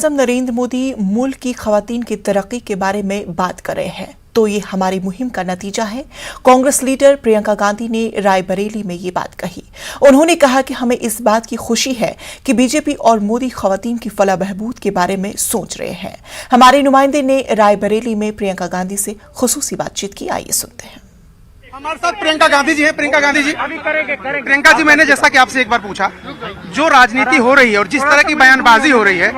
नरेंद्र मोदी मुल्क की खवातीन की तरक्की के बारे में बात कर रहे हैं तो ये हमारी मुहिम का नतीजा है। कांग्रेस लीडर प्रियंका गांधी ने रायबरेली में ये बात कही। उन्होंने कहा कि हमें इस बात की खुशी है कि बीजेपी और मोदी खवातीन की फलाह बहबूद के बारे में सोच रहे हैं। हमारे नुमाइंदे ने रायबरेली में प्रियंका गांधी से खुसूसी बातचीत की। आइए सुनते हैं। हमारे साथ प्रियंका गांधी जी हैं। प्रियंका गांधी जी, प्रियंका जी, मैंने जैसा कि आपसे एक बार पूछा, जो राजनीति हो रही है और जिस तरह की बयानबाजी हो रही है,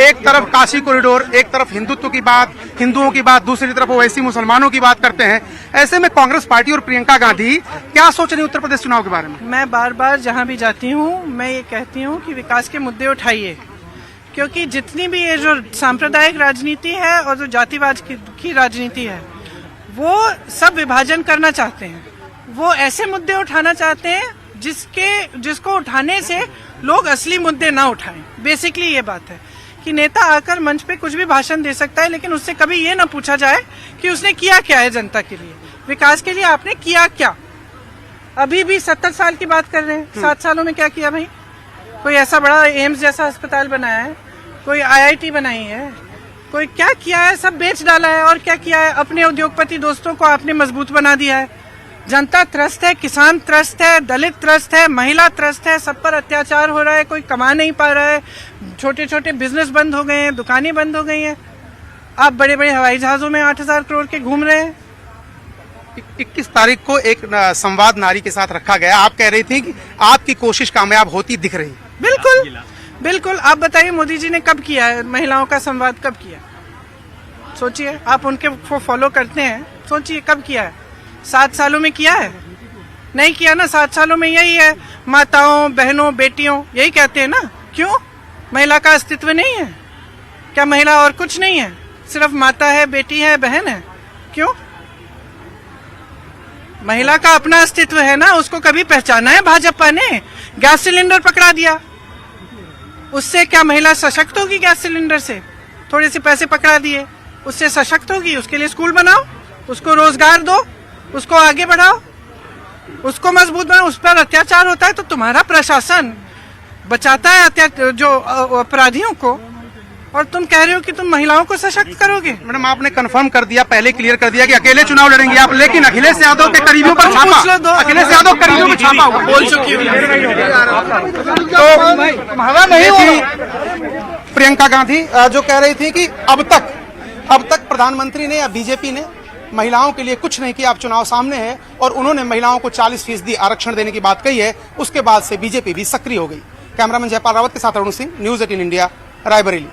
एक तरफ काशी कॉरिडोर, एक तरफ हिंदुत्व की बात, हिंदुओं की बात, दूसरी तरफ ओवैसी मुसलमानों की बात करते हैं। ऐसे में कांग्रेस पार्टी और प्रियंका गांधी क्या सोच रही है उत्तर प्रदेश चुनाव के बारे में? मैं बार बार जहां भी जाती हूं मैं ये कहती हूं कि विकास के मुद्दे उठाइए, क्योंकि जितनी भी ये जो सांप्रदायिक राजनीति है और जो जातिवाद की राजनीति है, वो सब विभाजन करना चाहते हैं। वो ऐसे मुद्दे उठाना चाहते हैं जिसको उठाने से लोग असली मुद्दे ना उठाएं। बेसिकली ये बात है कि नेता आकर मंच पे कुछ भी भाषण दे सकता है, लेकिन उससे कभी ये ना पूछा जाए कि उसने किया क्या है जनता के लिए, विकास के लिए आपने किया क्या। अभी भी 70 साल की बात कर रहे हैं, 7 सालों में क्या किया भाई? कोई ऐसा बड़ा एम्स जैसा अस्पताल बनाया है, कोई IIT बनाई है, कोई क्या किया है? सब बेच डाला है। और क्या किया है? अपने उद्योगपति दोस्तों को आपने मजबूत बना दिया है। जनता त्रस्त है, किसान त्रस्त है, दलित त्रस्त है, महिला त्रस्त है, सब पर अत्याचार हो रहा है, कोई कमा नहीं पा रहा है, छोटे छोटे बिजनेस बंद हो गए हैं, दुकानें बंद हो गई हैं। आप बड़े बड़े हवाई जहाजों में 8,000 करोड़ के घूम रहे हैं। 21 तारीख को एक संवाद नारी के साथ रखा गया। आप कह रही थी कि आपकी कोशिश कामयाब होती दिख रही। बिल्कुल बिल्कुल। आप बताइए मोदी जी ने कब किया है महिलाओं का संवाद? कब किया? सोचिए, आप उनके फॉलो करते हैं, सोचिए कब किया है? 7 सालों में किया है? नहीं किया ना। 7 सालों में यही है, माताओं, बहनों, बेटियों, यही कहते हैं ना। क्यों? महिला का अस्तित्व नहीं है क्या? महिला और कुछ नहीं है, सिर्फ माता है, बेटी है, बहन है। क्यों? महिला का अपना अस्तित्व है ना, उसको कभी पहचाना है भाजपा ने? गैस सिलेंडर पकड़ा दिया, उससे क्या महिला सशक्त होगी? गैस सिलेंडर से थोड़े से पैसे पकड़ा दिए, उससे सशक्त होगी? उसके लिए स्कूल बनाओ, उसको रोजगार दो, उसको आगे बढ़ाओ, उसको मजबूत बनाओ। उस पर अत्याचार होता है तो तुम्हारा प्रशासन बचाता है जो अपराधियों को, और तुम कह रहे हो कि तुम महिलाओं को सशक्त करोगे। मैडम, आपने कंफर्म कर दिया, पहले क्लियर कर दिया कि अकेले चुनाव लड़ेंगे आप, लेकिन अखिलेश यादव के करीबियों पर छापा, अखिलेश यादव करीबियों पर छापा हुआ, बोल चुकी हूँ। तो हवा नहीं थी। प्रियंका गांधी जो कह रही थी कि अब तक प्रधानमंत्री ने या बीजेपी ने महिलाओं के लिए कुछ नहीं किया, अब चुनाव सामने है और उन्होंने महिलाओं को 40% आरक्षण देने की बात कही है। उसके बाद से बीजेपी भी सक्रिय हो गई। कैमरामैन जयपाल रावत के साथ अरुण सिंह, न्यूज़ 18 इंडिया, रायबरेली।